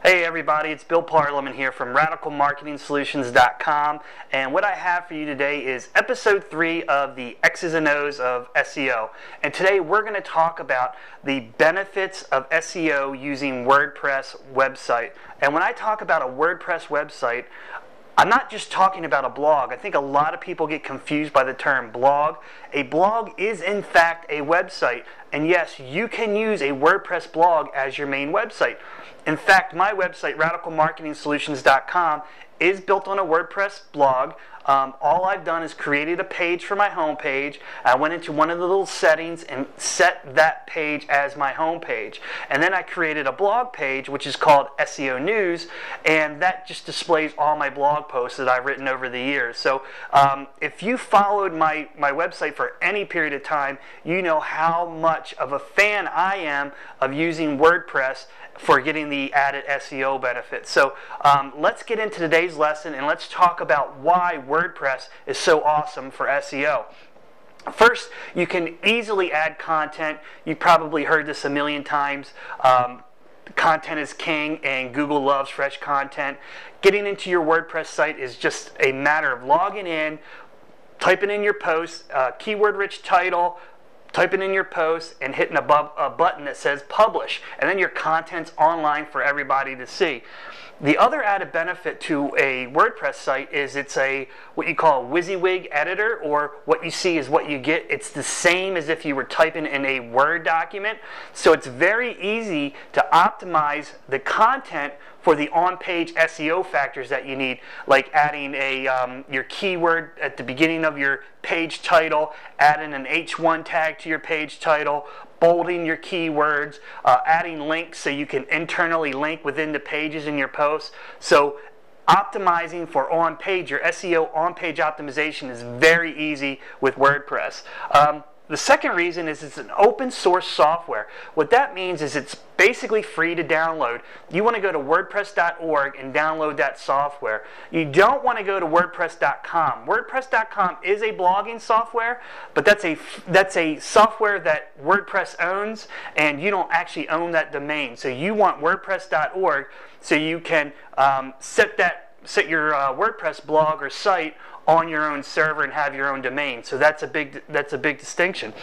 Hey everybody, it's Bill Parliament here from RadicalMarketingSolutions.com, and what I have for you today is episode 3 of the X's and O's of SEO. And today we're going to talk about the benefits of SEO using WordPress website. And when I talk about a WordPress website, I'm not just talking about a blog. I think a lot of people get confused by the term blog. A blog is in fact a website. And yes, you can use a WordPress blog as your main website. In fact, my website, RadicalMarketingSolutions.com, is built on a WordPress blog. All I've done is created a page for my home page. I went into one of the little settings and set that page as my home page. And then I created a blog page, which is called SEO News, and that just displays all my blog posts that I've written over the years. So if you followed my website for any period of time, you know how much of a fan I am of using WordPress for getting the added SEO benefits. So let's get into today's lesson and let's talk about why WordPress is so awesome for SEO. First, you can easily add content. You've probably heard this a million times. Content is king and Google loves fresh content. Getting into your WordPress site is just a matter of logging in, typing in your post, keyword-rich title, typing in your post, and hitting a button that says publish, and then your content's online for everybody to see. The other added benefit to a WordPress site is it's what you call a WYSIWYG editor, or what you see is what you get. It's the same as if you were typing in a Word document, so it's very easy to optimize the content for the on-page SEO factors that you need, like adding your keyword at the beginning of your page title, adding an H1 tag to your page title, bolding your keywords, adding links so you can internally link within the pages in your posts. So optimizing for on-page, your SEO on-page optimization is very easy with WordPress. The second reason is it's an open source software. What that means is it's basically free to download. You want to go to WordPress.org and download that software. You don't want to go to WordPress.com. WordPress.com is a blogging software, but that's a software that WordPress owns, and you don't actually own that domain. So you want WordPress.org so you can set your WordPress blog or site on your own server and have your own domain. So that's a big distinction.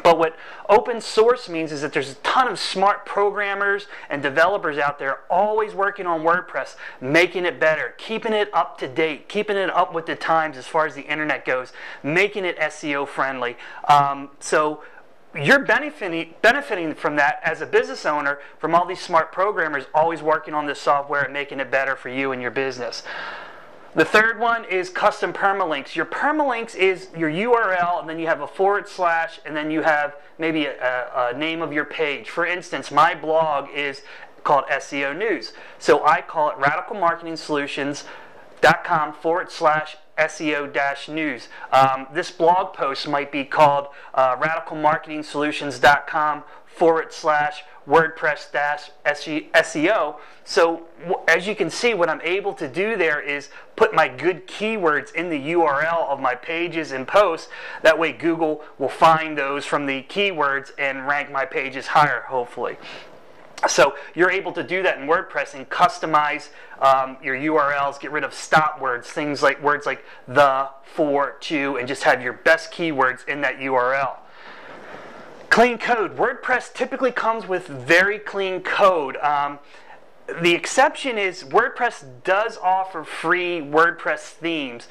But what open source means is that there's a ton of smart programmers and developers out there always working on WordPress, making it better, keeping it up to date, keeping it up with the times as far as the internet goes, making it SEO friendly. So you're benefiting from that as a business owner, from all these smart programmers always working on this software and making it better for you and your business. The third one is custom permalinks. Your permalinks is your URL, and then you have a / and then you have maybe a name of your page. For instance, my blog is called SEO News. So I call it RadicalMarketingSolutions.com / SEO-news. This blog post might be called RadicalMarketingSolutions.com / WordPress-SEO. So as you can see, what I'm able to do there is put my good keywords in the URL of my pages and posts. That way Google will find those from the keywords and rank my pages higher, hopefully. So you're able to do that in WordPress and customize your URLs, get rid of stop words, things like words like the, for, to, and just have your best keywords in that URL. Clean code. WordPress typically comes with very clean code. The exception is WordPress does offer free WordPress themes.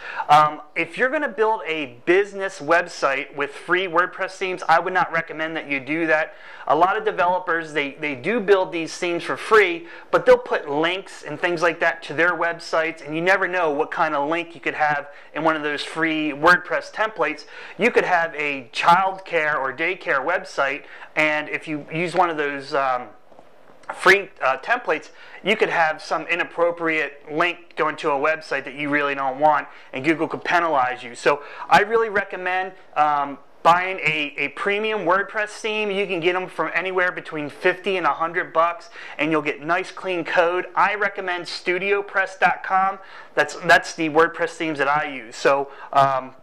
If you're going to build a business website with free WordPress themes, I would not recommend that you do that. A lot of developers, they do build these themes for free, but they'll put links and things like that to their websites, and you never know what kind of link you could have in one of those free WordPress templates. You could have a childcare or daycare website, and if you use one of those free templates, you could have some inappropriate link going to a website that you really don't want, and Google could penalize you. So I really recommend buying a premium WordPress theme. You can get them from anywhere between $50 and $100, and you'll get nice clean code. I recommend StudioPress.com. That's the WordPress themes that I use. So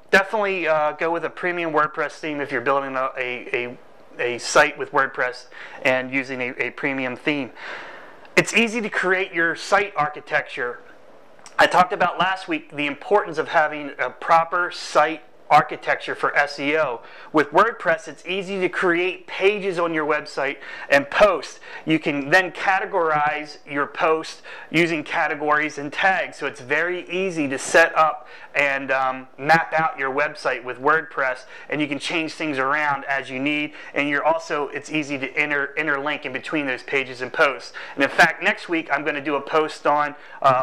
definitely go with a premium WordPress theme if you're building a site with WordPress and using a premium theme. It's easy to create your site architecture. I talked about last week the importance of having a proper site architecture for SEO. With WordPress, it's easy to create pages on your website and post. You can then categorize your post using categories and tags. So it's very easy to set up and map out your website with WordPress, and you can change things around as you need. And it's easy to interlink in between those pages and posts. And in fact, next week I'm going to do a post on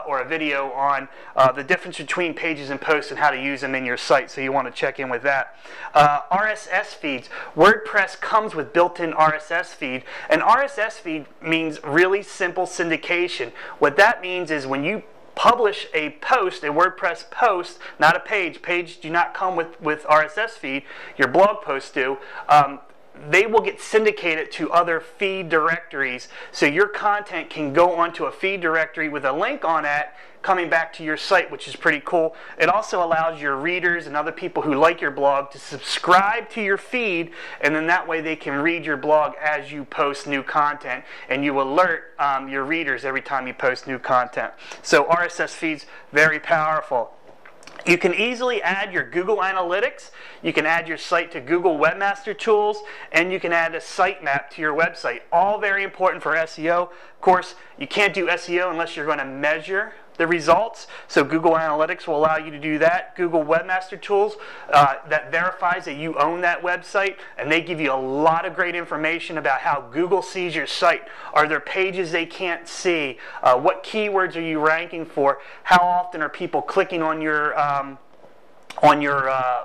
or a video on the difference between pages and posts and how to use them in your site. So you want to check in with that. RSS feeds. WordPress comes with built-in RSS feed. An RSS feed means really simple syndication. What that means is when you publish a post, a WordPress post, not a page. Pages do not come with RSS feed. Your blog posts do. They will get syndicated to other feed directories. So your content can go onto a feed directory with a link on it coming back to your site, which is pretty cool. It also allows your readers and other people who like your blog to subscribe to your feed, and then that way they can read your blog as you post new content, and you alert your readers every time you post new content. So RSS feeds, very powerful. You can easily add your Google Analytics, you can add your site to Google Webmaster Tools, and you can add a sitemap to your website. All very important for SEO. Of course, you can't do SEO unless you're going to measure the results, so Google Analytics will allow you to do that. Google Webmaster Tools, that verifies that you own that website, and they give you a lot of great information about how Google sees your site. Are there pages they can't see? What keywords are you ranking for? How often are people clicking on your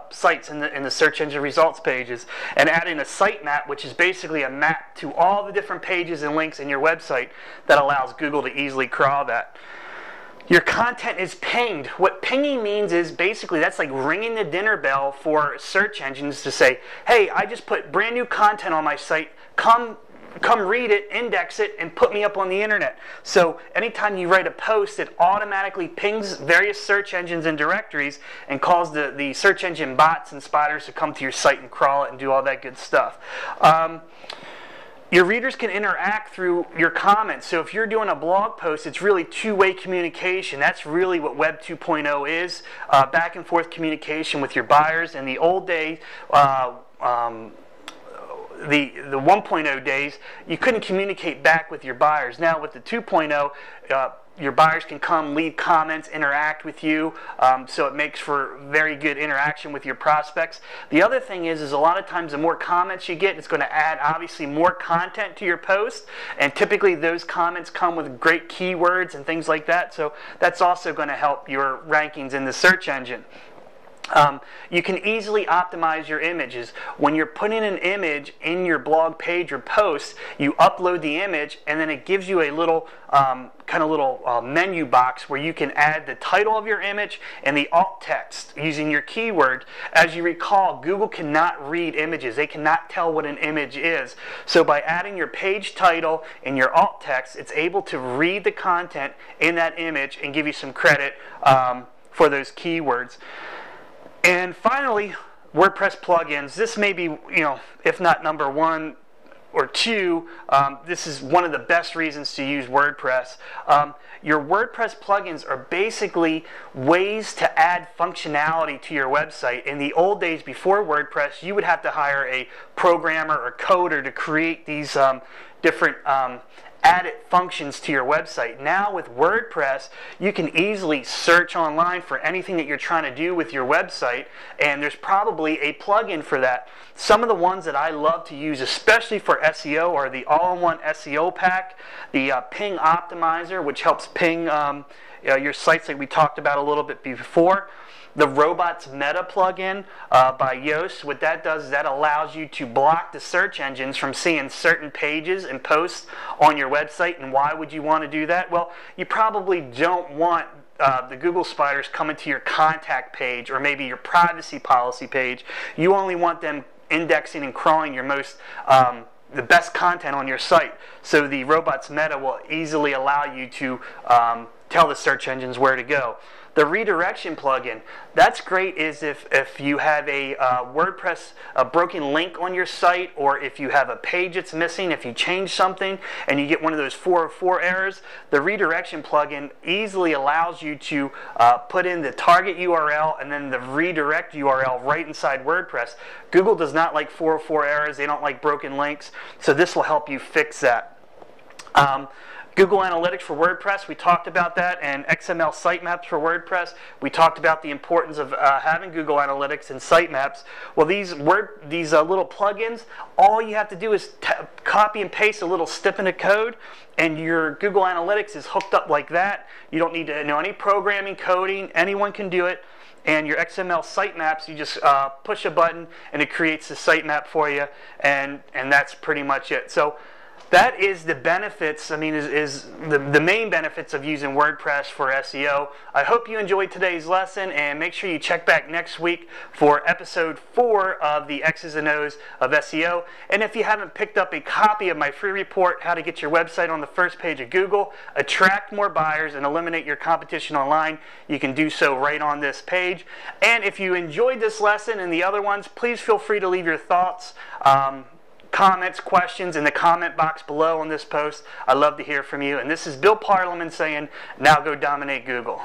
sites in the search engine results pages? And adding a sitemap, which is basically a map to all the different pages and links in your website that allows Google to easily crawl that. Your content is pinged. What pinging means is basically that's like ringing the dinner bell for search engines to say, hey, I just put brand new content on my site. Come read it, index it, and put me up on the internet. So anytime you write a post, it automatically pings various search engines and directories and calls the search engine bots and spiders to come to your site and crawl it and do all that good stuff. Your readers can interact through your comments. So if you're doing a blog post, it's really two-way communication. That's really what Web 2.0 is, back and forth communication with your buyers. In the old days, the 1.0 days, you couldn't communicate back with your buyers. Now with the 2.0, your buyers can come, leave comments, interact with you, so it makes for very good interaction with your prospects. The other thing is a lot of times the more comments you get, it's going to add obviously more content to your post, and typically those comments come with great keywords and things like that, so that's also going to help your rankings in the search engine. You can easily optimize your images. When you're putting an image in your blog page or post, you upload the image and then it gives you a little menu box where you can add the title of your image and the alt text using your keyword. As you recall, Google cannot read images. They cannot tell what an image is. So by adding your page title and your alt text, it's able to read the content in that image and give you some credit for those keywords. And finally, WordPress plugins. This may be, if not number one or two, this is one of the best reasons to use WordPress. Your WordPress plugins are basically ways to add functionality to your website. In the old days before WordPress, you would have to hire a programmer or coder to create these different added functions to your website. Now with WordPress, you can easily search online for anything that you're trying to do with your website, and there's probably a plugin for that. Some of the ones that I love to use, especially for SEO, are the all-in-one SEO pack, the Ping Optimizer, which helps ping your sites like we talked about a little bit before. The Robots Meta plugin by Yoast, what that does is that allows you to block the search engines from seeing certain pages and posts on your website. And why would you want to do that? Well, you probably don't want the Google spiders coming to your contact page or maybe your privacy policy page. You only want them indexing and crawling your most the best content on your site. So the Robots Meta will easily allow you to tell the search engines where to go. The redirection plugin, that's great is if you have a WordPress, a broken link on your site, or if you have a page that's missing, if you change something and you get one of those 404 errors, the redirection plugin easily allows you to put in the target URL and then the redirect URL right inside WordPress. Google does not like 404 errors, they don't like broken links, so this will help you fix that. Google Analytics for WordPress, we talked about that, and XML sitemaps for WordPress. We talked about the importance of having Google Analytics and sitemaps. Well, these little plugins, all you have to do is copy and paste a little snippet of code, and your Google Analytics is hooked up like that. You don't need to know any programming, coding. Anyone can do it. And your XML sitemaps, you just push a button, and it creates the sitemap for you, and that's pretty much it. So that is the benefits, is the main benefits of using WordPress for SEO. I hope you enjoyed today's lesson, and make sure you check back next week for episode 4 of the X's and O's of SEO. And if you haven't picked up a copy of my free report, How to Get Your Website on the First Page of Google, Attract More Buyers, and Eliminate Your Competition Online, you can do so right on this page. And if you enjoyed this lesson and the other ones, please feel free to leave your thoughts, comments, questions in the comment box below on this post. I'd love to hear from you. And this is Bill Parliament saying, now go dominate Google.